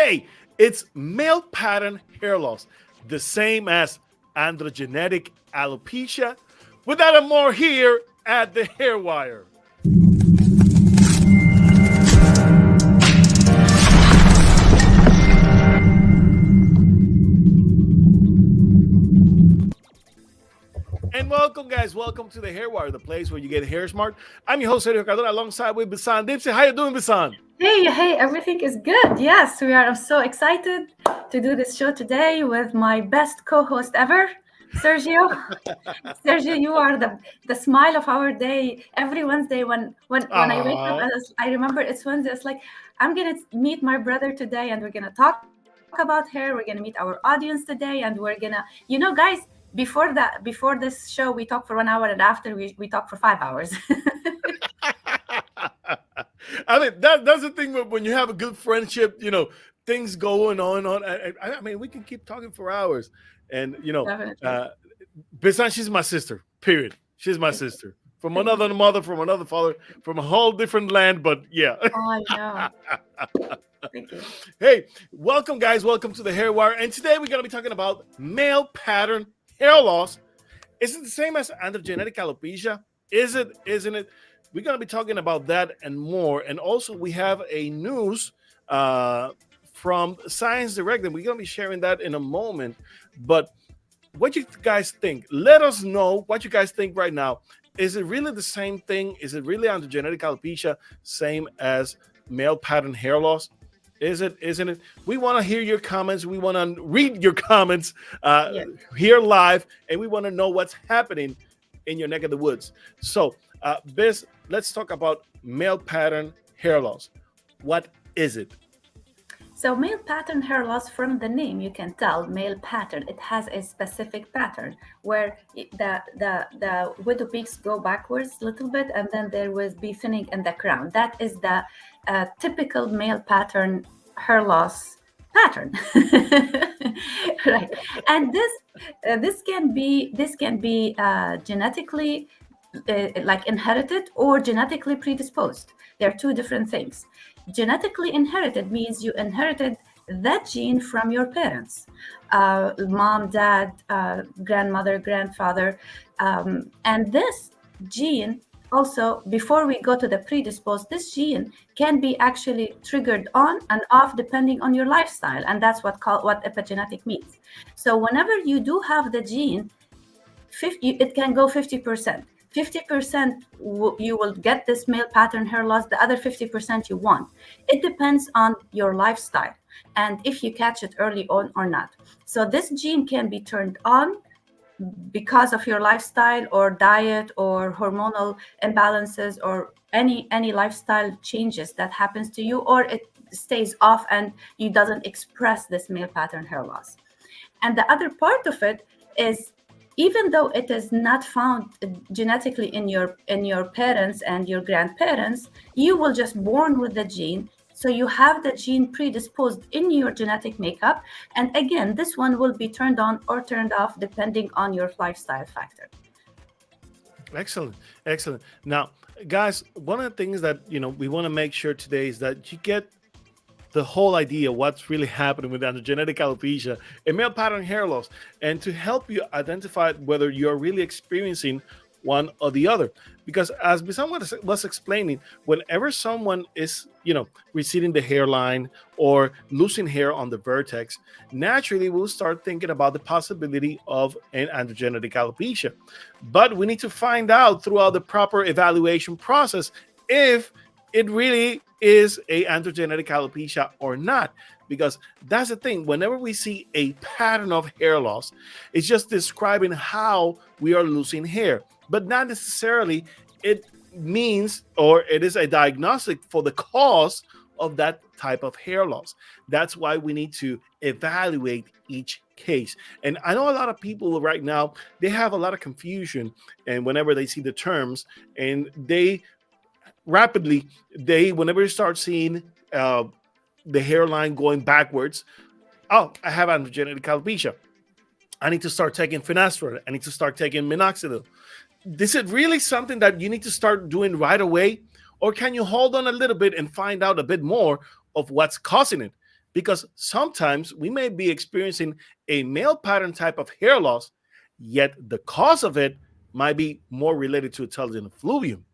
Hey, it's male pattern hair loss, the same as androgenetic alopecia. With that and more here at the Hair Wire. And welcome, guys. Welcome to the Hair Wire, the place where you get hair smart. I'm your host, Sergio Cardona, alongside with Bisan Dipsy. How you doing, Bisan? Hey, everything is good. Yes, we are so excited to do this show today with my best co-host ever, Sergio. Sergio, you are the smile of our day. Every Wednesday when I wake up, Ah, I remember it's Wednesday. It's like I'm gonna meet my brother today, and we're gonna talk about hair. We're gonna meet our audience today, and we're gonna, guys. Before this show, we talk for 1 hour, and after we talk for 5 hours. I mean, that's the thing when you have a good friendship, things going on. I mean, we can keep talking for hours. And, Definitely. uh, besides, she's my sister, period. She's my Thank you. sister. From Thank another you. mother, from another father, from a whole different land. But yeah. I know. Thank you. Hey, welcome, guys. Welcome to the Hair Wire. And today we're going to be talking about male pattern hair loss. Is it the same as androgenetic alopecia? Is it? Isn't it? We're going to be talking about that and more. And also, we have a news from Science Direct, and we're going to be sharing that in a moment. But what you guys think? Let us know what you guys think right now. Is it really the same thing? Is it really androgenetic alopecia, same as male pattern hair loss? Is it? Isn't it? We want to hear your comments. We want to read your comments Yes. here live, and we want to know what's happening in your neck of the woods. So, Biz, let's talk about male pattern hair loss. What is it? So male pattern hair loss, from the name you can tell male pattern. It has a specific pattern where the widow peaks go backwards a little bit, and then there will be thinning in the crown. That is the typical male pattern hair loss pattern. Right. And this can be genetically like inherited or genetically predisposed. There are two different things. Genetically inherited means you inherited that gene from your parents, mom, dad, grandmother, grandfather. And this gene also, before we go to the predisposed, this gene can be actually triggered on and off depending on your lifestyle. And that's what epigenetic means. So whenever you do have the gene, it can go 50%. 50% you will get this male pattern hair loss, the other 50% you won't. It depends on your lifestyle and if you catch it early on or not. So this gene can be turned on because of your lifestyle or diet or hormonal imbalances or any lifestyle changes that happens to you, or it stays off and you doesn't express this male pattern hair loss. And the other part of it is, even though it is not found genetically in your parents and your grandparents, you will just born with the gene. So you have the gene predisposed in your genetic makeup. And again, this one will be turned on or turned off depending on your lifestyle factor. Excellent, excellent. Now, guys, one of the things that we want to make sure today is that you get the whole idea what's really happening with androgenetic alopecia and male pattern hair loss, and to help you identify whether you're really experiencing one or the other. Because as someone was explaining, whenever someone is, receding the hairline or losing hair on the vertex, naturally we'll start thinking about the possibility of an androgenetic alopecia. But we need to find out throughout the proper evaluation process if it really is a androgenetic alopecia or not. Because that's the thing, whenever we see a pattern of hair loss, it's just describing how we are losing hair, but not necessarily it means or it is a diagnostic for the cause of that type of hair loss. That's why we need to evaluate each case. And I know a lot of people right now, they have a lot of confusion, and whenever they see the terms, and whenever you start seeing the hairline going backwards, oh, I have androgenetic alopecia. I need to start taking finasteride. I need to start taking minoxidil. Is it really something that you need to start doing right away? Or can you hold on a little bit and find out a bit more of what's causing it? because sometimes we may be experiencing a male pattern type of hair loss, yet the cause of it might be more related to intelligent effluvium.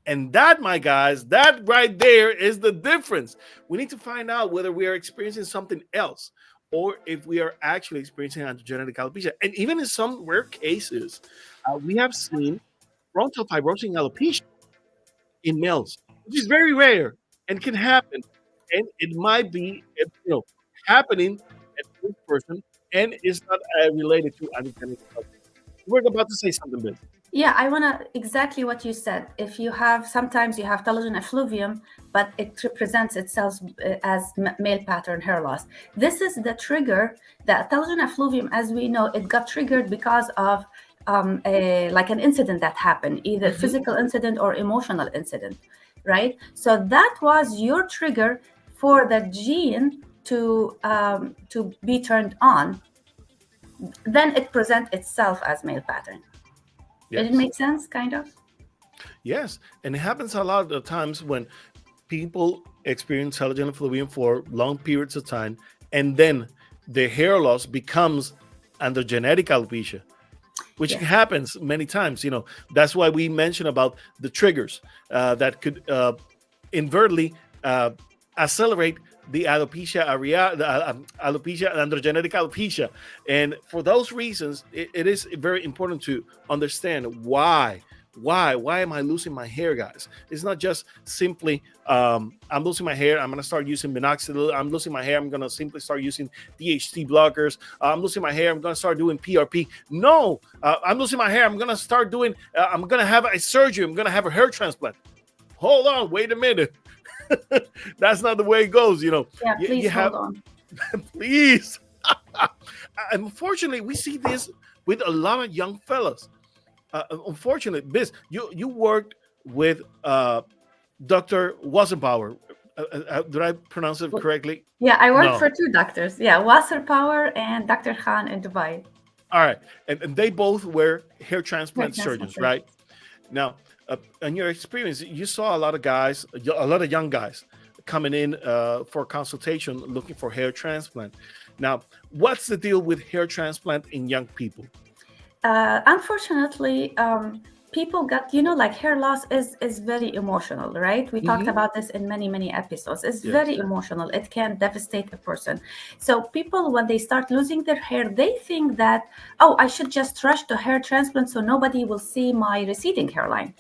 And that, my guys, that right there is the difference. We need to find out whether we are experiencing something else or if we are actually experiencing androgenetic alopecia. And even in some rare cases, we have seen frontal fibrosing alopecia in males, which is very rare and can happen. And it might be, happening at this person and is not related to androgenetic alopecia. You were about to say something, Biz. Yeah, I want to exactly what you said. If you have, sometimes you have telogen effluvium, but it represents itself as male pattern hair loss. This is the trigger. The telogen effluvium, as we know, it got triggered because of like an incident that happened, either physical incident or emotional incident, right? So that was your trigger for the gene to be turned on. Then it presents itself as male pattern. Yes. Did it make sense, kind of? Yes, and it happens a lot of times when people experience telogen effluvium for long periods of time, and then the hair loss becomes androgenetic alopecia, which happens many times. That's why we mentioned about the triggers that could inadvertently accelerate the alopecia area, the alopecia, androgenetic alopecia. And for those reasons, it is very important to understand why am I losing my hair, guys? It's not just simply I'm losing my hair, I'm going to start using minoxidil. I'm losing my hair, I'm going to simply start using DHT blockers. I'm losing my hair, I'm going to start doing PRP. No, I'm losing my hair, I'm going to start doing I'm going to have a surgery, I'm going to have a hair transplant. Hold on, wait a minute. That's not the way it goes. Yeah, please hold on. Please. Unfortunately, we see this with a lot of young fellas. Unfortunately, Biz, you worked with Dr. Wasserpower. Did I pronounce it correctly? Yeah, I worked for two doctors. Yeah, Wasserpower and Dr. Khan in Dubai. All right. And they both were hair transplant surgeons, right? Now, in your experience, you saw a lot of guys, a lot of young guys coming in for consultation looking for hair transplant. Now, what's the deal with hair transplant in young people? Unfortunately, people got, like hair loss is very emotional, right? We talked about this in many episodes. It's very emotional. It can devastate a person. So people, when they start losing their hair, they think that, oh, I should just rush to hair transplant so nobody will see my receding hairline.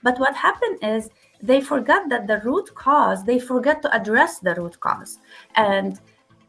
But what happened is they forgot that the root cause, they forget to address the root cause. And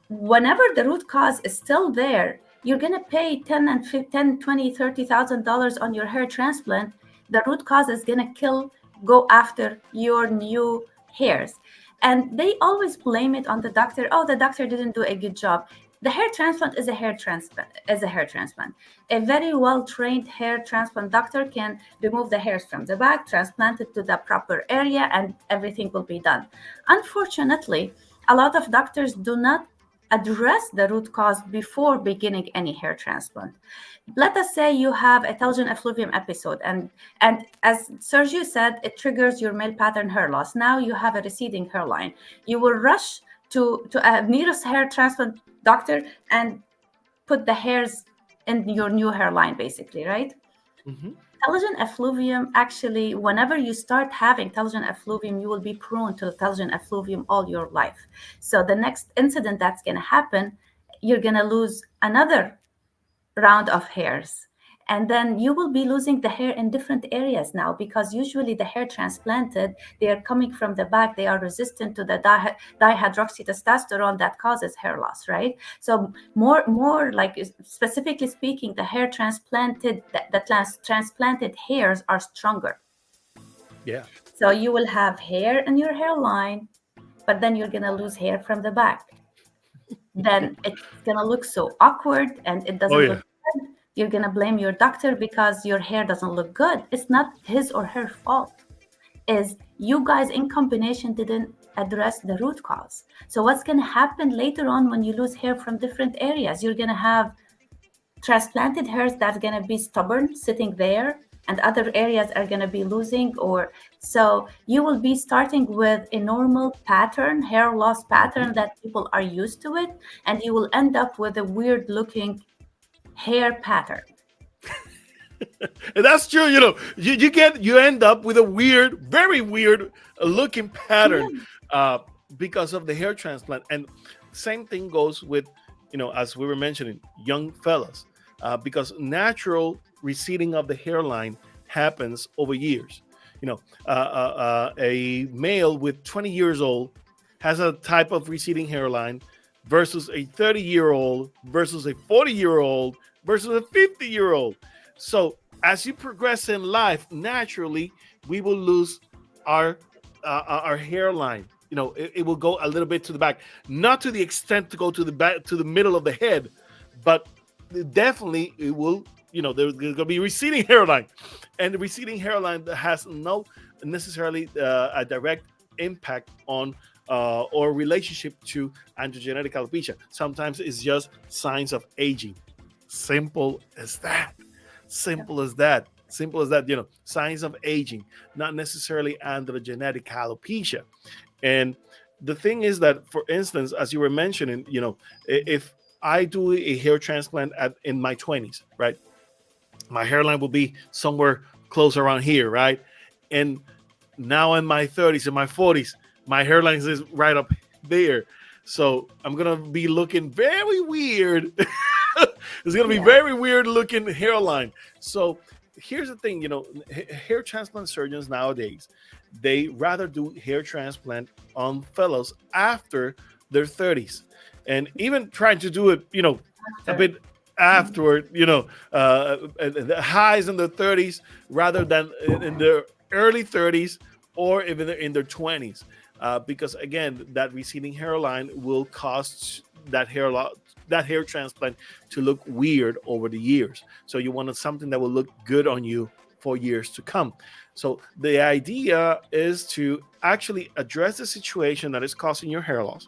whenever the root cause is still there, you're going to pay $10,000 and $20,000, $30,000 on your hair transplant. The root cause is going to go after your new hairs. And they always blame it on the doctor. Oh, the doctor didn't do a good job. The hair transplant is a hair transplant. A very well-trained hair transplant doctor can remove the hairs from the back, transplant it to the proper area, and everything will be done. Unfortunately, a lot of doctors do not address the root cause before beginning any hair transplant. Let us say you have a telogen effluvium episode, and as Sergio said, it triggers your male pattern hair loss. Now you have a receding hairline. You will rush to a nearest hair transplant doctor and put the hairs in your new hairline, basically, right? Telogen effluvium, actually, whenever you start having telogen effluvium, you will be prone to telogen effluvium all your life. So the next incident that's going to happen, you're going to lose another round of hairs. And then you will be losing the hair in different areas now, because usually the hair transplanted, they are coming from the back. They are resistant to the dihydroxytestosterone that causes hair loss, right? So more like, specifically speaking, the hair transplanted, transplanted hairs are stronger. Yeah. So you will have hair in your hairline, but then you're going to lose hair from the back. Then it's going to look so awkward and it doesn't look good. You're going to blame your doctor because your hair doesn't look good. It's not his or her fault. Is you guys in combination didn't address the root cause. So what's going to happen later on when you lose hair from different areas? You're going to have transplanted hairs that's going to be stubborn, sitting there, and other areas are going to be losing. Or so you will be starting with a normal pattern, hair loss Mhm. pattern that people are used to it, and you will end up with a weird looking hair pattern. And that's true. You end up with a weird, very weird looking pattern Yeah, uh, because of the hair transplant. And same thing goes with, as we were mentioning, young fellas, because natural receding of the hairline happens over years. A male with 20 years old has a type of receding hairline versus a 30-year-old versus a 40-year-old versus a 50-year-old. So as you progress in life, naturally we will lose our our hairline. It will go a little bit to the back, not to the extent to go to the back to the middle of the head, but definitely it will. There's going to be receding hairline, and the receding hairline that has no necessarily a direct impact on or relationship to androgenetic alopecia. Sometimes it's just signs of aging. Simple as that. yeah, Simple as that. Simple as that. Signs of aging, not necessarily androgenetic alopecia. And the thing is that, for instance, as you were mentioning, if I do a hair transplant in my 20s, right? My hairline will be somewhere close around here, right? And now in my 30s and my 40s, my hairline is right up there. So I'm gonna be looking very weird. It's gonna be yeah. very weird looking hairline. So here's the thing, hair transplant surgeons nowadays, they rather do hair transplant on fellows after their 30s, and even trying to do it, a After. bit afterward, the highs in the 30s rather than in their early 30s or even in their 20s, because again, that receding hairline will cause that hair transplant to look weird over the years. So you wanted something that will look good on you for years to come. So the idea is to actually address the situation that is causing your hair loss,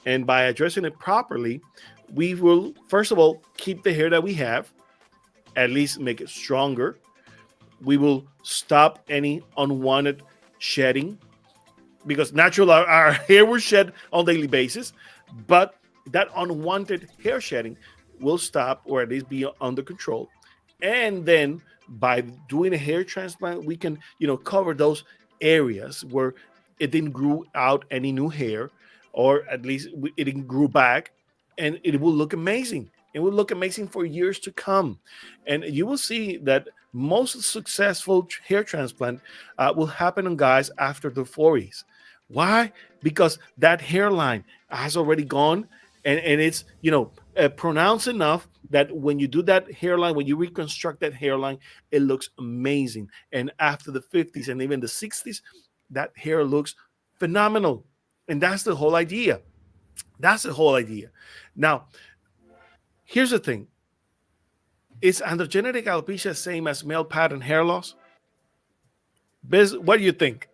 and by addressing it properly, we will first of all keep the hair that we have, at least make it stronger. We will stop any unwanted shedding, because natural our hair will shed on a daily basis, but that unwanted hair shedding will stop or at least be under control. And then by doing a hair transplant, we can cover those areas where it didn't grow out any new hair, or at least it didn't grow back, and it will look amazing. It will look amazing for years to come. And you will see that most successful hair transplant will happen on guys after the 40s. Why? Because that hairline has already gone, and it's pronounced enough that when you do that hairline, when you reconstruct that hairline, it looks amazing. And after the 50s and even the 60s, that hair looks phenomenal. And that's the whole idea. That's the whole idea. Now, here's the thing: is androgenetic alopecia same as male pattern hair loss? Biz, what do you think?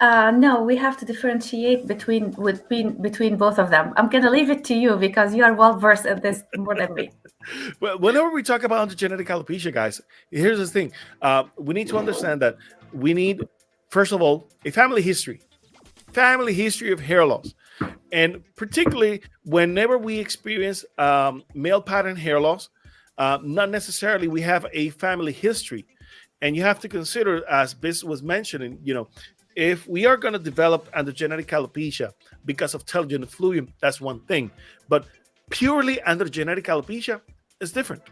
No, we have to differentiate between both of them. I'm gonna leave it to you because you are well versed in this more than me. Well, whenever we talk about androgenetic alopecia, guys, here's the thing: we need to understand that we need, first of all, a family history of hair loss, and particularly whenever we experience male pattern hair loss, not necessarily we have a family history. And you have to consider, as Biz was mentioning, if we are going to develop androgenetic alopecia because of telogen effluvium, that's one thing. But purely androgenetic alopecia is different.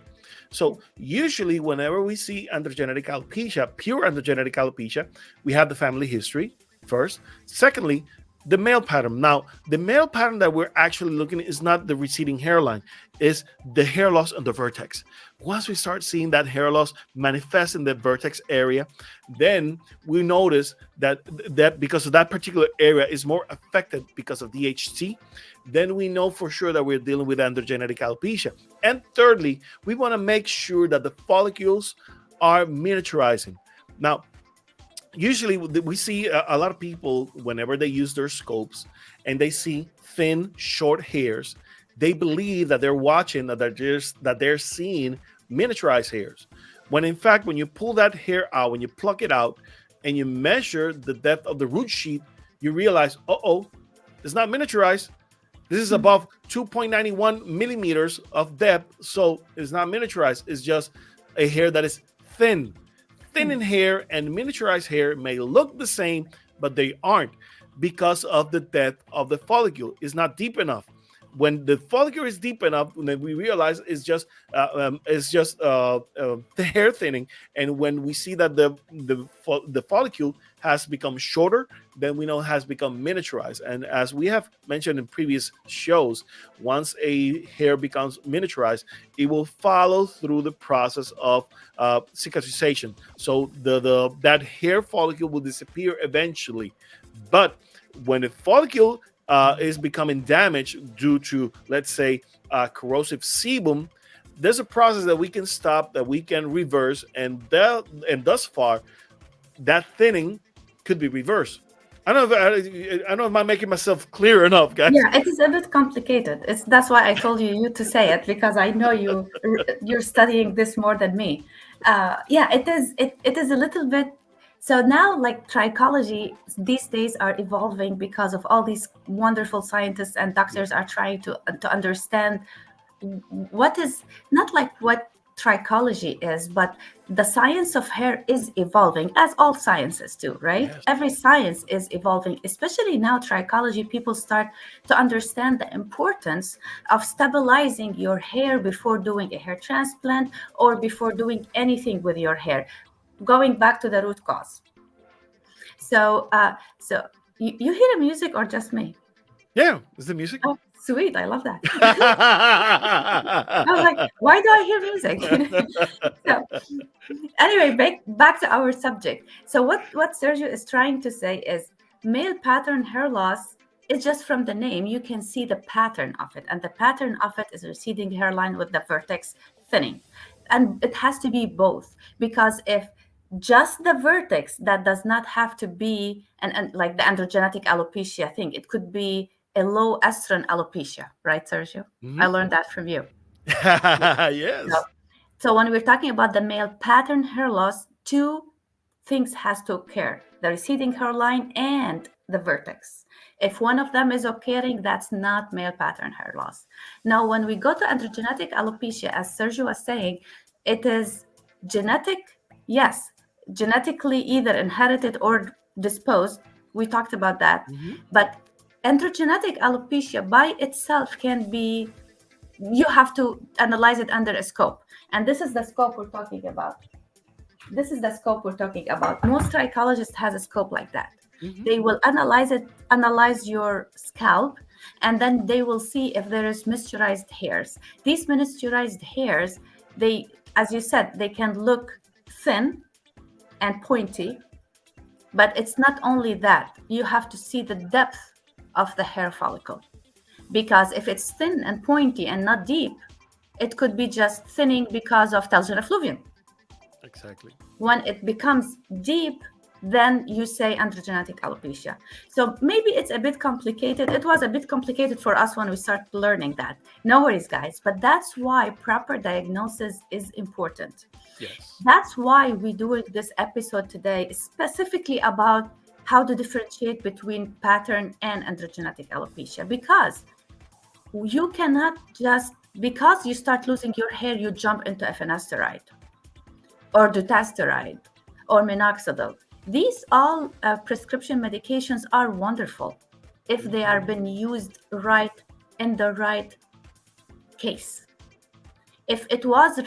So usually, whenever we see androgenetic alopecia, pure androgenetic alopecia, we have the family history first. Secondly, the male pattern. Now, the male pattern that we're actually looking at is not the receding hairline, is the hair loss on the vertex. Once we start seeing that hair loss manifest in the vertex area, then we notice that because of that particular area is more affected because of DHT, then we know for sure that we're dealing with androgenetic alopecia. And thirdly, we want to make sure that the follicles are miniaturizing. Now, usually we see a lot of people whenever they use their scopes and they see thin, short hairs, they believe that they're watching, that they're seeing miniaturized hairs. When in fact, when you pull that hair out, when you pluck it out and you measure the depth of the root sheath, you realize, it's not miniaturized. This is above 2.91 millimeters of depth. So it's not miniaturized. It's just a hair that is thin. Thin in hair and miniaturized hair may look the same, but they aren't because of the depth of the follicle. It's not deep enough. When the follicle is deep enough, then we realize the hair thinning. And when we see that the follicle has become shorter, then we know it has become miniaturized. And as we have mentioned in previous shows, once a hair becomes miniaturized, it will follow through the process of cicatrization. So the that hair follicle will disappear eventually. But when the follicle is becoming damaged due to, let's say, corrosive sebum, there's a process that we can stop, that we can reverse, and thus far, that thinning could be reversed. I don't know I don't know if I'm making myself clear enough, guys. Yeah, it is a bit complicated. That's why I told you to say it, because I know you're studying this more than me. Yeah, it is. It is a little bit. So now, like, trichology these days are evolving because of all these wonderful scientists and doctors are trying to understand what is, not like what trichology is, but the science of hair is evolving, as all sciences do, right? Yes. Every science is evolving, especially now trichology. People start to understand the importance of stabilizing your hair before doing a hair transplant or before doing anything with your hair, going back to the root cause. So you hear the music or just me? Yeah, is the music? Oh, sweet. I love that. I was like, why do I hear music? So anyway, back to our subject. So what Sergio is trying to say is male pattern hair loss is just from the name. You can see the pattern of it. And the pattern of it is receding hairline with the vertex thinning. And it has to be both, because if just the vertex, that does not have to be, and like the androgenetic alopecia thing, it could be a low estrogen alopecia, right, Sergio? I Mhm. learned that from you. So, Yes. so when we're talking about the male pattern hair loss, two things has to occur: the receding hairline and the vertex. If one of them is occurring, that's not male pattern hair loss. Now, when we go to androgenetic alopecia, as Sergio was saying, it is genetic, yes, genetically either inherited or disposed. We talked about that. Mhm. But androgenetic alopecia by itself can be, you have to analyze it under a scope. And this is the scope we're talking about. This is the scope we're talking about. Most trichologists has a scope like that. Mhm. They will analyze your scalp, and then they will see if there is moisturized hairs. These moisturized hairs, they, as you said, they can look thin and pointy, but it's not only that. You have to see the depth of the hair follicle, because if it's thin and pointy and not deep, it could be just thinning because of Telgin effluvium. Exactly. When it becomes deep, then you say androgenetic alopecia. So maybe it's a bit complicated. It was a bit complicated for us when we started learning that. No worries, guys. But that's why proper diagnosis is important. Yes. That's why we're doing this episode today, specifically about how to differentiate between pattern and androgenetic alopecia. Because you cannot just, because you start losing your hair, you jump into finasteride or dutasteride or minoxidil. These all prescription medications are wonderful if they are being used right in the right case. If it was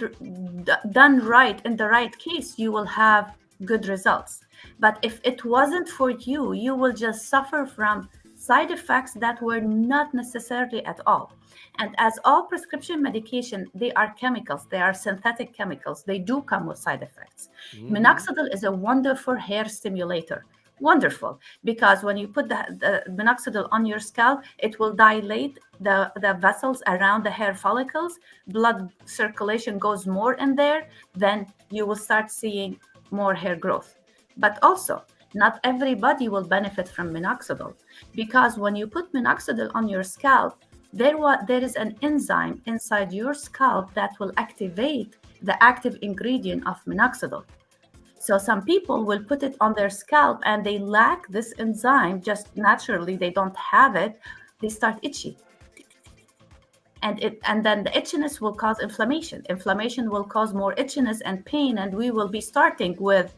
done right in the right case, you will have good results. But if it wasn't for you, you will just suffer from side effects that were not necessarily at all. And as all prescription medication, they are chemicals, they are synthetic chemicals, they do come with side effects. Mhm. Minoxidil is a wonderful hair stimulator. Wonderful, because when you put the minoxidil on your scalp, it will dilate the vessels around the hair follicles. Blood circulation goes more in there, then you will start seeing more hair growth. But also, not everybody will benefit from minoxidil, because when you put minoxidil on your scalp, There is an enzyme inside your scalp that will activate the active ingredient of minoxidil. So some people will put it on their scalp and they lack this enzyme just naturally, they don't have it, they start itchy. And then the itchiness will cause inflammation. Inflammation will cause more itchiness and pain, and we will be starting with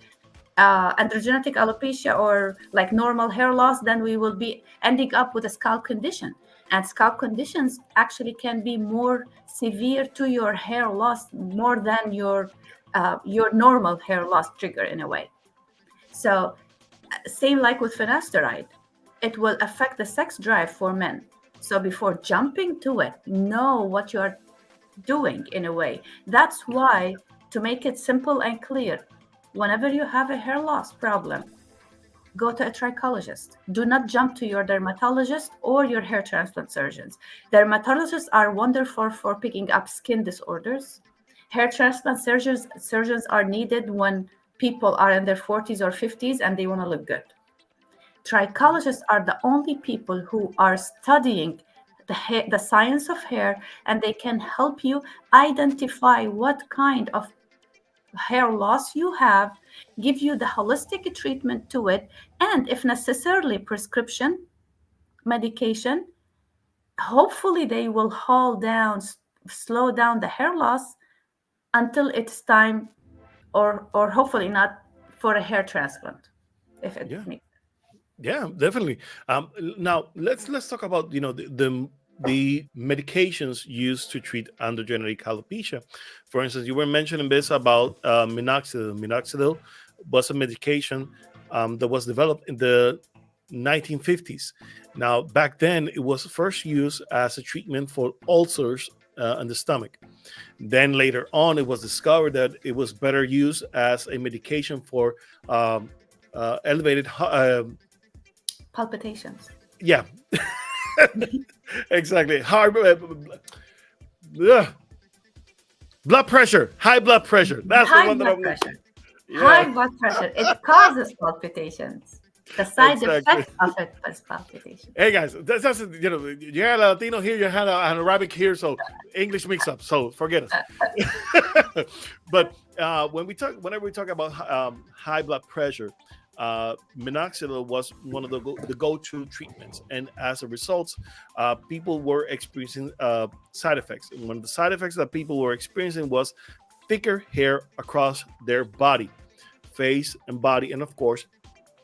androgenetic alopecia or like normal hair loss. Then we will be ending up with a scalp condition, and scalp conditions actually can be more severe to your hair loss more than your normal hair loss trigger in a way. So same like with finasteride, it will affect the sex drive for men. So before jumping to it, know what you are doing in a way. That's why, to make it simple and clear, whenever you have a hair loss problem, go to a trichologist. Do not jump to your dermatologist or your hair transplant surgeons. Dermatologists are wonderful for picking up skin disorders. Hair transplant surgeons are needed when people are in their 40s or 50s and they want to look good. Trichologists are the only people who are studying the science of hair, and they can help you identify what kind of hair loss you have, give you the holistic treatment to it, and if necessarily prescription medication. Hopefully they will slow down the hair loss until it's time, or hopefully not, for a hair transplant, if it Yeah. makes. Yeah, definitely. Now let's talk about the medications used to treat androgenetic alopecia. For instance, you were mentioning this about minoxidil. Minoxidil was a medication that was developed in the 1950s. Now, back then, it was first used as a treatment for ulcers in the stomach. Then later on, it was discovered that it was better used as a medication for um, elevated Palpitations. yeah, exactly. Hard blood pressure, high blood pressure. That's the High one that blood I'm looking. pressure. Yeah, High blood pressure. It causes palpitations. The side exactly. effect of it is palpitation. Hey guys, that's you had a Latino here, you had an Arabic here, so English mix up. So forget us. But whenever we talk about high blood pressure, minoxidil was one of the go-to treatments, and as a result, people were experiencing side effects. And one of the side effects that people were experiencing was thicker hair across their body, face and body, and of course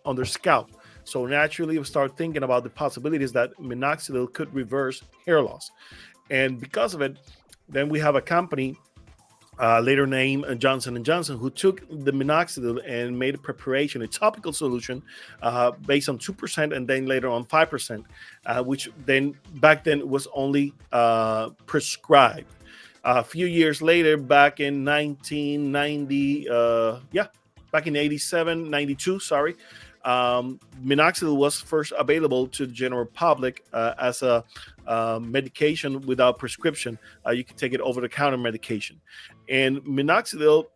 on their scalp. So naturally, we start thinking about the possibilities that minoxidil could reverse hair loss, and because of it, then we have a company later named Johnson and Johnson, who took the minoxidil and made a preparation, a topical solution based on 2%, and then later on 5%, which then back then was only prescribed. A few years later, back in 1990, back in 87, 92, sorry, minoxidil was first available to the general public as a medication without prescription. You can take it over the counter medication. And minoxidil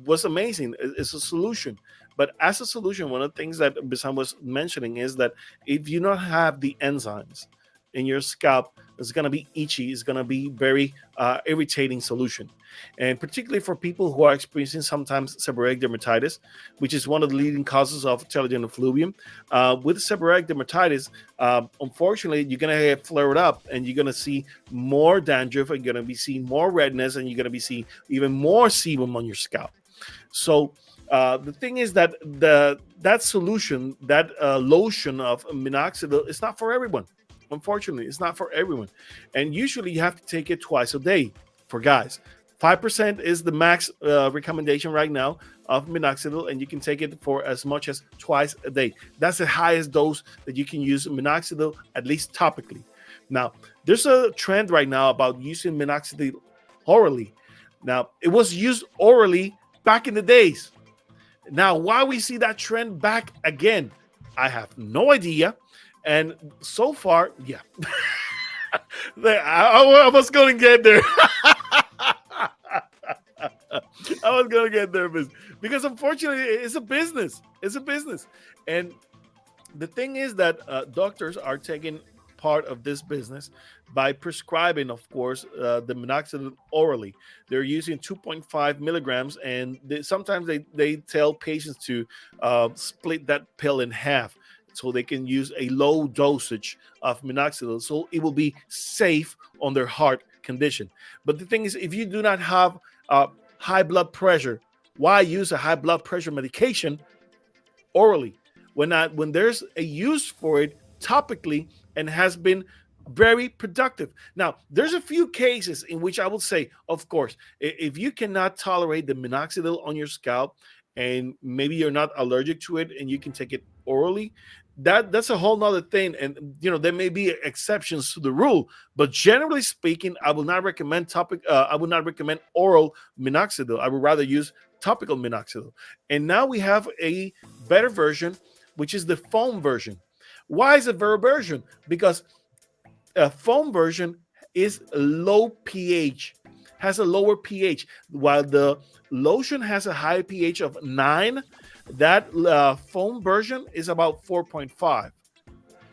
was amazing. It's a solution. But as a solution, one of the things that Bissam was mentioning is that if you don't have the enzymes in your scalp, it's going to be itchy. It's going to be very irritating solution. And particularly for people who are experiencing sometimes seborrheic dermatitis, which is one of the leading causes of telogen effluvium. With seborrheic dermatitis, unfortunately, you're going to get flared up, and you're going to see more dandruff, and you're going to be seeing more redness, and you're going to be seeing even more sebum on your scalp. So the thing is that that solution, that lotion of minoxidil, is not for everyone. Unfortunately, it's not for everyone. And usually you have to take it twice a day for guys. 5% is the max recommendation right now of minoxidil, and you can take it for as much as twice a day. That's the highest dose that you can use minoxidil, at least topically. Now, there's a trend right now about using minoxidil orally. Now, it was used orally back in the days. Now, why we see that trend back again, I have no idea. And so far, yeah, I was going to get there. I was going to get nervous because unfortunately, it's a business. It's a business. And the thing is that doctors are taking part of this business by prescribing, of course, the minoxidil orally. They're using 2.5 milligrams, and sometimes they tell patients to split that pill in half so they can use a low dosage of minoxidil so it will be safe on their heart condition. But the thing is, if you do not have high blood pressure, why use a high blood pressure medication orally when there's a use for it topically and has been very productive? Now, there's a few cases in which I would say, of course, if you cannot tolerate the minoxidil on your scalp and maybe you're not allergic to it and you can take it orally, that's a whole nother thing. And there may be exceptions to the rule, but generally speaking, I will not recommend I would not recommend oral minoxidil. I would rather use topical minoxidil. And now we have a better version, which is the foam version. Why is it better version? Because a foam version is low pH, has a lower pH, while the lotion has a high pH of 9. That foam version is about 4.5.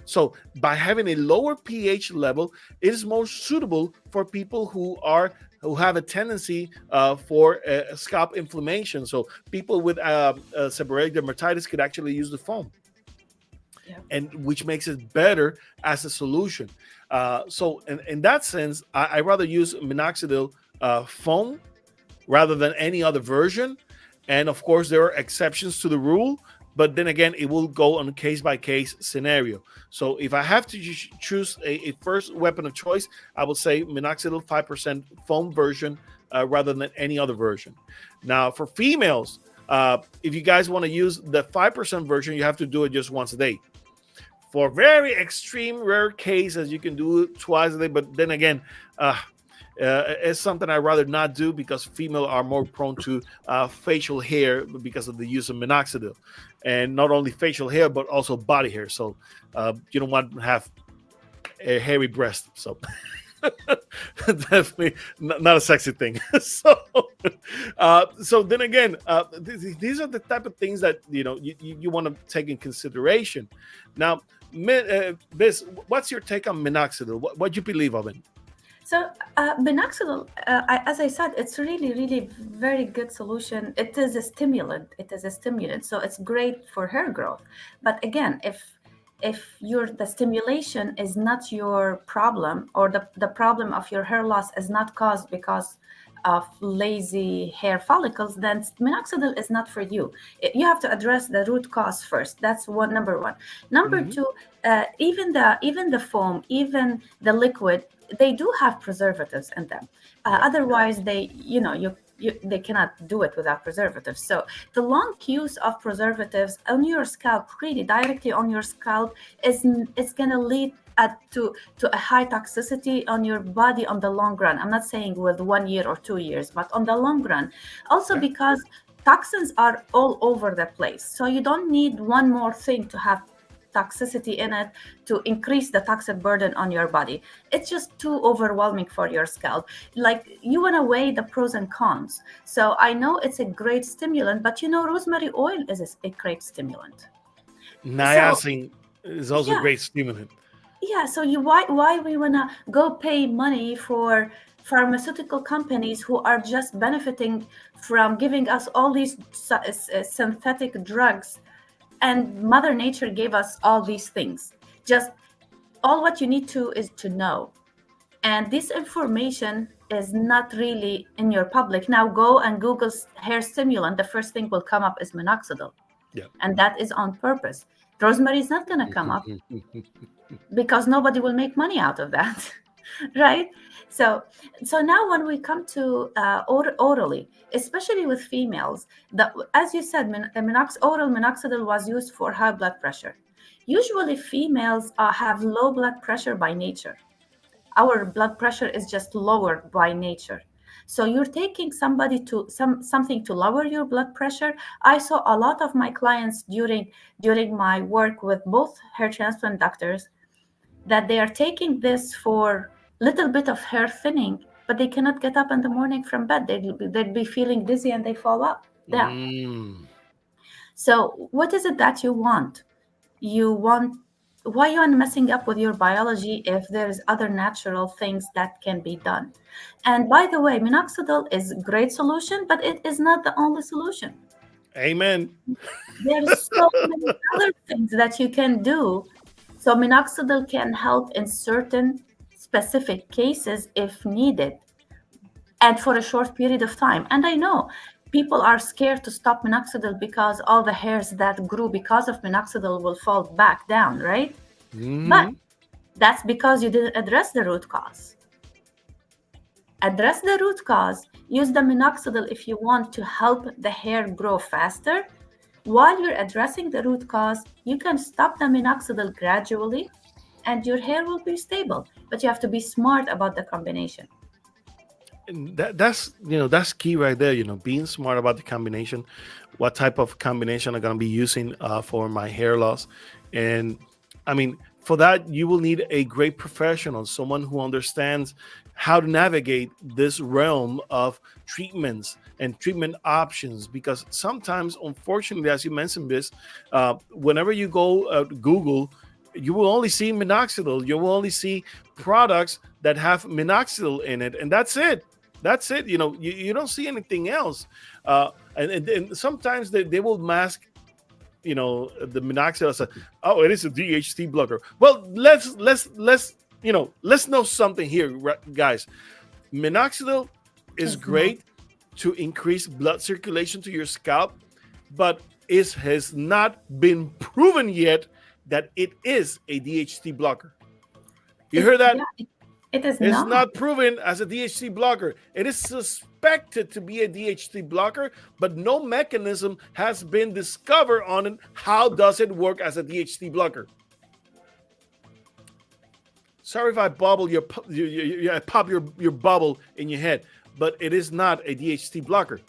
So by having a lower pH level, it is more suitable for people who have a tendency for scalp inflammation. So people with seborrheic dermatitis could actually use the foam, Yeah. and which makes it better as a solution. So in that sense, I rather use minoxidil foam rather than any other version. And of course, there are exceptions to the rule, but then again, it will go on a case by case scenario. So if I have to choose a first weapon of choice, I would say minoxidil 5% foam version rather than any other version. Now, for females, if you guys want to use the 5% version, you have to do it just once a day. For very extreme rare cases, you can do it twice a day. But then again, it's something I'd rather not do because female are more prone to facial hair because of the use of minoxidil, and not only facial hair but also body hair. So you don't want to have a hairy breast. So definitely not a sexy thing. So then again, these are the type of things that you want to take in consideration. Now, Biz, what's your take on minoxidil? What do you believe of it? So minoxidil, as I said, it's really, really very good solution. It is a stimulant. It is a stimulant, so it's great for hair growth. But again, if the stimulation is not your problem, or the problem of your hair loss is not caused because of lazy hair follicles, then minoxidil is not for you. You have to address the root cause first. That's number one. Number Mm-hmm. two, even the foam, even the liquid, they do have preservatives in them. Yeah. Otherwise, they cannot do it without preservatives. So the long use of preservatives on your scalp, really directly on your scalp, it's going to lead to a high toxicity on your body on the long run. I'm not saying with 1 year or 2 years, but on the long run. Also Yeah. because toxins are all over the place. So you don't need one more thing to have toxicity in it to increase the toxic burden on your body. It's just too overwhelming for your scalp. Like, you want to weigh the pros and cons. So I know it's a great stimulant, but rosemary oil is a great stimulant. So Niacin is also a yeah, great stimulant. yeah. So why we want to go pay money for pharmaceutical companies who are just benefiting from giving us all these synthetic drugs, and Mother Nature gave us all these things. Just all what you need to is to know. And this information is not really in your public. Now go and Google hair stimulant. The first thing will come up is minoxidil. Yeah. And that is on purpose. Rosemary is not going to come up because nobody will make money out of that. Right? So now when we come to orally, especially with females, as you said, oral minoxidil was used for high blood pressure. Usually females have low blood pressure by nature. Our blood pressure is just lower by nature. So you're taking something to lower your blood pressure. I saw a lot of my clients during my work with both hair transplant doctors that they are taking this for little bit of hair thinning, but they cannot get up in the morning from bed. They'd be feeling dizzy and they fall up down. Mm. So what is it that you want? You want why you are messing up with your biology if there's other natural things that can be done? And by the way, minoxidil is a great solution, but it is not the only solution. Amen. There's so many other things that you can do. So minoxidil can help in certain specific cases if needed and for a short period of time. And I know people are scared to stop minoxidil because all the hairs that grew because of minoxidil will fall back down, right? But Hmm. that's because you didn't address the root cause. Address the root cause. Use the minoxidil if you want to help the hair grow faster. While you're addressing the root cause, you can stop the minoxidil gradually and your hair will be stable. But you have to be smart about the combination. And that's key right there. Being smart about the combination, what type of combination I'm going to be using for my hair loss. And I mean, for that, you will need a great professional, someone who understands how to navigate this realm of treatments and treatment options. Because sometimes, unfortunately, as you mentioned this, whenever you go Google, you will only see minoxidil. You will only see products that have minoxidil in it, and that's it. That's it. You don't see anything else. And sometimes they will mask, the minoxidil as oh, it is a DHT blocker. Well, let's know something here, guys. Minoxidil is It's not. great to increase blood circulation to your scalp, but it has not been proven yet that it is a DHT blocker. You heard that? Yeah, it is It's not. not proven as a DHT blocker. It is suspected to be a DHT blocker, but no mechanism has been discovered on it. How does it work as a DHT blocker? Sorry if I bubble I pop your bubble in your head, but it is not a DHT blocker.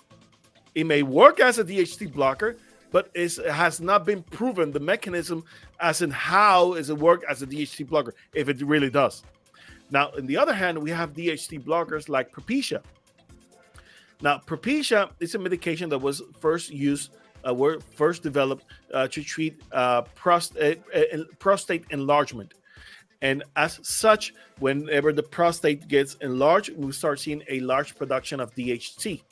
It may work as a DHT blocker, but it has not been proven the mechanism as in how does it work as a DHT blocker, if it really does. Now, on the other hand, we have DHT blockers like Propecia. Now, Propecia is a medication that was first used, were first developed to treat prostate enlargement. And as such, whenever the prostate gets enlarged, we start seeing a large production of DHT.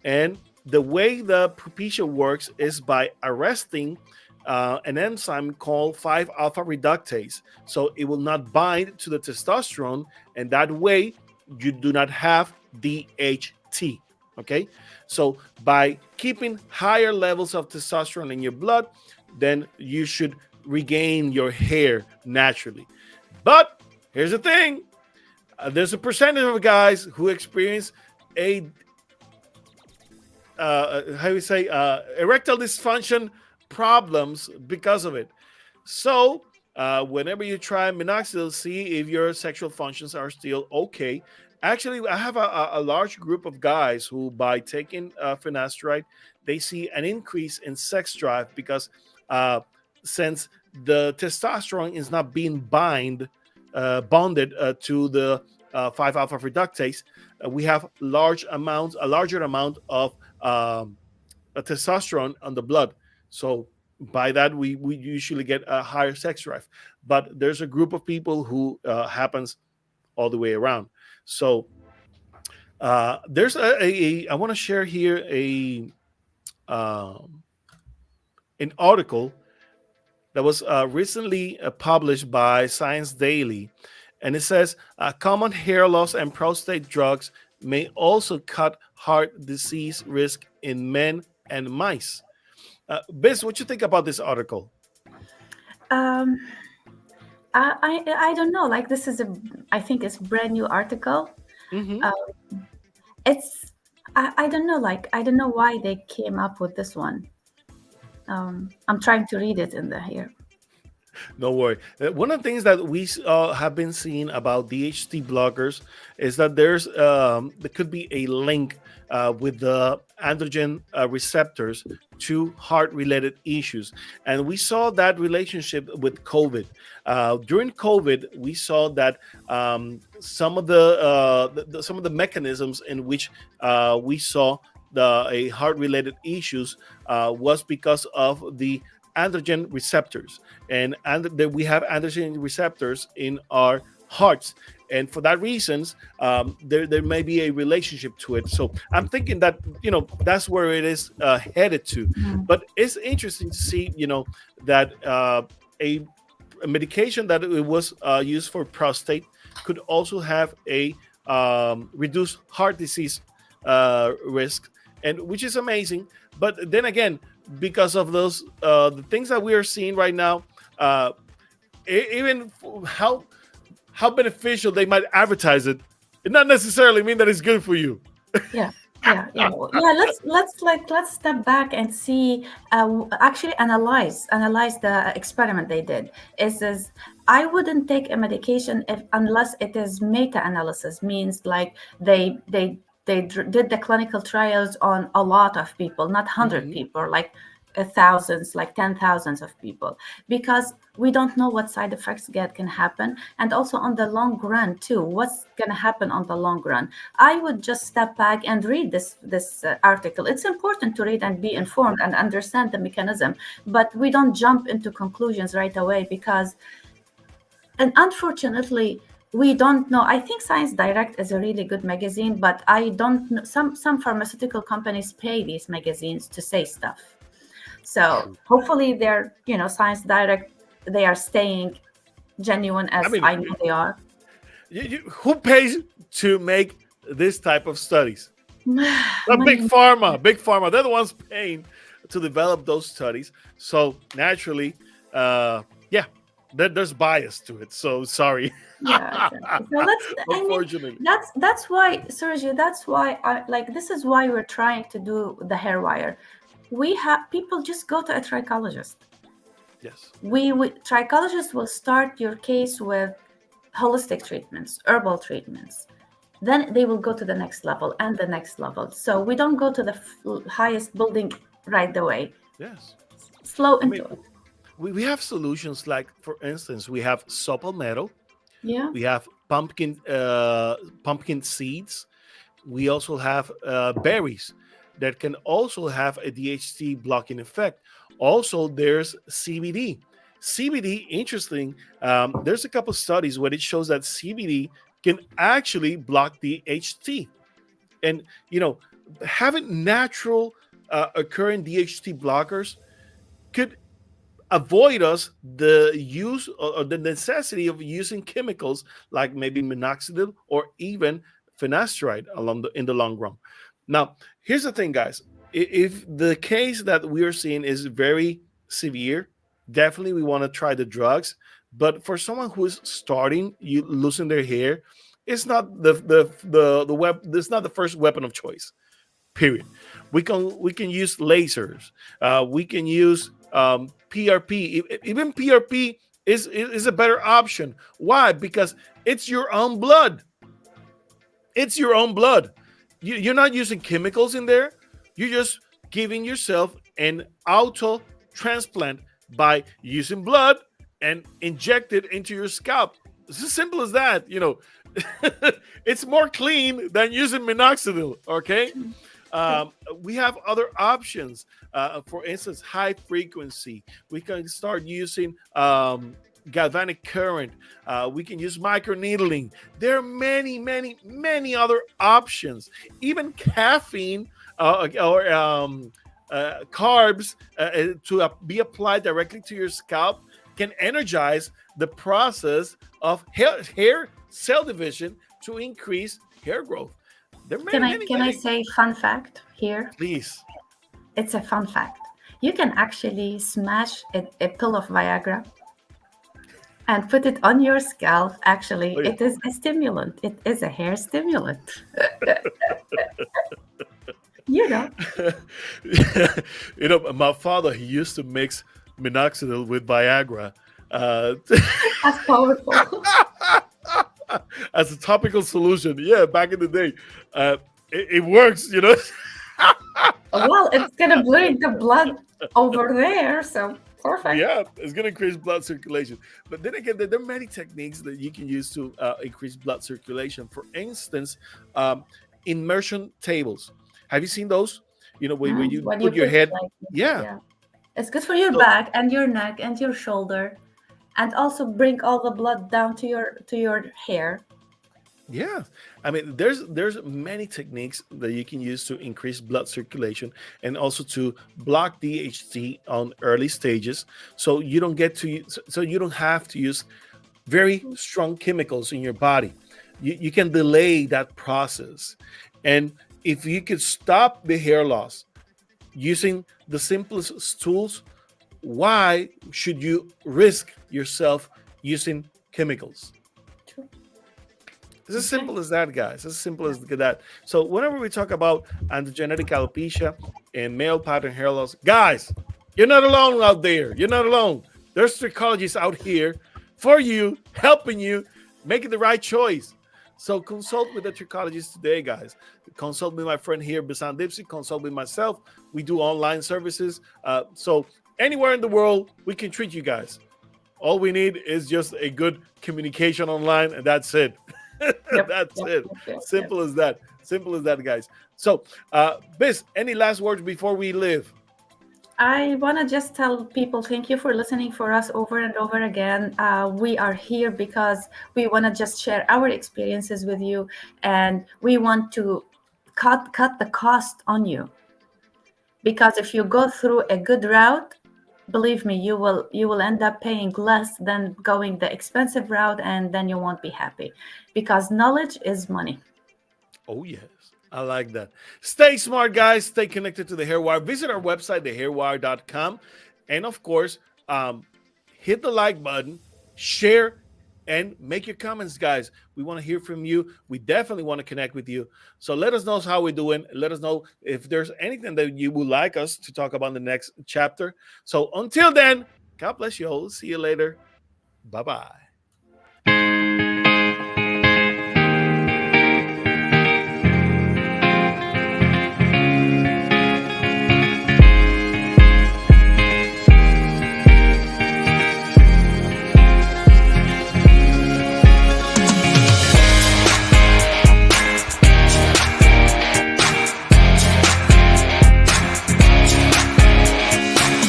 And the way the Propecia works is by arresting an enzyme called 5-alpha reductase. So it will not bind to the testosterone, and that way you do not have DHT. Okay, so by keeping higher levels of testosterone in your blood, then you should regain your hair naturally. But here's the thing, there's a percentage of guys who experience a how do you say erectile dysfunction problems because of it. So whenever you try minoxidil, see if your sexual functions are still okay. Actually, I have a large group of guys who, by taking finasteride, they see an increase in sex drive because since the testosterone is not being bonded to the 5-alpha reductase, we have a larger amount of testosterone on the blood. So by that, we usually get a higher sex drive. But there's a group of people who happens all the way around. So there's I want to share here um, an article that was recently published by Science Daily, and it says common hair loss and prostate drugs may also cut heart disease risk in men and mice. Biz, what you think about this article? Um, I don't know. Like this is I think it's brand new article. Hmm. Uh, it's I don't know. Like I don't know why they came up with this one. I'm trying to read it in the here. No worry. One of the things that we have been seeing about DHT blockers is that there could be a link with the androgen receptors to heart-related issues, and we saw that relationship with COVID. During COVID, we saw that some of the mechanisms in which we saw the a heart-related issues was because of the androgen receptors, and that we have androgen receptors in our hearts, and for that reasons, there may be a relationship to it. So I'm thinking that that's where it is headed to. Mhm. But it's interesting to see that a medication that it was used for prostate could also have a reduced heart disease risk, and which is amazing. But then again, because of those the things that we are seeing right now, uh, even how beneficial they might advertise it, it not necessarily mean that it's good for you. Yeah, yeah. Let's step back and see. Actually, analyze the experiment they did. Is I wouldn't take a medication if unless it is meta-analysis, means like did the clinical trials on a lot of people, not 100 Hmm. people, like thousands, like 10,000s of people, because we don't know what side effects get can happen, and also on the long run too, what's going to happen on the long run. I would just step back and read this article. It's important to read and be Yeah, informed and understand the mechanism, but we don't jump into conclusions right away, because, and unfortunately, we don't know. I think Science Direct is a really good magazine, but I don't know, some pharmaceutical companies pay these magazines to say stuff. So true. hopefully they're, Science Direct, they are staying genuine I as mean, I know they are. who pays to make this type of studies? The big Money. pharma, big pharma. They're the ones paying to develop those studies. So naturally, yeah, there's bias to it. So sorry. Yeah, exactly. So I mean, Unfortunately, that's why, Sergio, that's why I like, this is why we're trying to do the hair wire. We have people just go to a trichologist. yes. We trichologists will start your case with holistic treatments, herbal treatments. Then they will go to the next level and the next level. So we don't go to the highest building right away. Yes. Slow I into mean, it. we have solutions like, for instance, we have supple metal, Yeah. we have pumpkin seeds, we also have berries that can also have a DHT blocking effect. Also, there's CBD. CBD, interesting. There's a couple studies where it shows that CBD can actually block DHT, and having natural occurring DHT blockers could avoid us the use or the necessity of using chemicals like maybe minoxidil or even finasteride in the long run. Now, here's the thing, guys. If the case that we're seeing is very severe, definitely we want to try the drugs. But for someone who is starting you losing their hair, it's not the web. It's not the first weapon of choice. Period. We can use lasers. We can use PRP. Even PRP is a better option. Why? Because it's your own blood. It's your own blood. You're not using chemicals in there. You're just giving yourself an auto transplant by using blood and inject it into your scalp. It's as simple as that. It's more clean than using minoxidil. Okay. True. We have other options. For instance, high frequency. We can start using galvanic current. We can use microneedling. There are many, many, many other options. Even caffeine or carbs to be applied directly to your scalp can energize the process of hair cell division to increase hair growth. There are Can many, I many, can I many. say fun fact here? Please. It's a fun fact. You can actually smash a pill of Viagra and put it on your scalp. Actually, Oh yeah. it is a stimulant. It is a hair stimulant. You know, My father, he used to mix minoxidil with Viagra uh, that's powerful. as a topical solution. Yeah, back in the day, it works. Well, it's gonna bring the blood over there, so perfect. Yeah, it's going to increase blood circulation. But then again, there are many techniques that you can use to increase blood circulation. For instance, immersion tables. Have you seen those? Where you When you put your put head. like, Yeah, yeah, It's good for your So back and your neck and your shoulder, and also bring all the blood down to your hair. yeah, I mean, there's many techniques that you can use to increase blood circulation and also to block DHT on early stages, so you don't get to so you don't have to use very strong chemicals in your body. You can delay that process, and if you could stop the hair loss using the simplest tools, why should you risk yourself using chemicals? True. It's as Okay. simple as that, guys. As simple Yeah. as that. So whenever we talk about androgenetic alopecia and male pattern hair loss, guys, you're not alone out there. You're not alone. There's psychologists out here for you, helping you, making the right choice. So consult with a trichologist today, guys. Consult with my friend here, Bisan Dipsy. Consult with myself. We do online services. So anywhere in the world, we can treat you guys. All we need is just a good communication online, and that's it. Yep. That's Yep. it. Yep. Yep. Yep. Simple as that. Simple as that, guys. So, Biz, any last words before we leave? I want to just tell people thank you for listening for us over and over again. We are here because we want to just share our experiences with you, and we want to cut the cost on you, because if you go through a good route, believe me, you will end up paying less than going the expensive route, and then you won't be happy, because knowledge is money. Oh, yes. I like that. Stay smart, guys. Stay connected to the Hairwire. Visit our website, thehairwire.com. And of course, hit the like button, share, and make your comments, guys. We want to hear from you. We definitely want to connect with you. So let us know how we're doing. Let us know if there's anything that you would like us to talk about in the next chapter. So until then, God bless you all. See you later. Bye bye.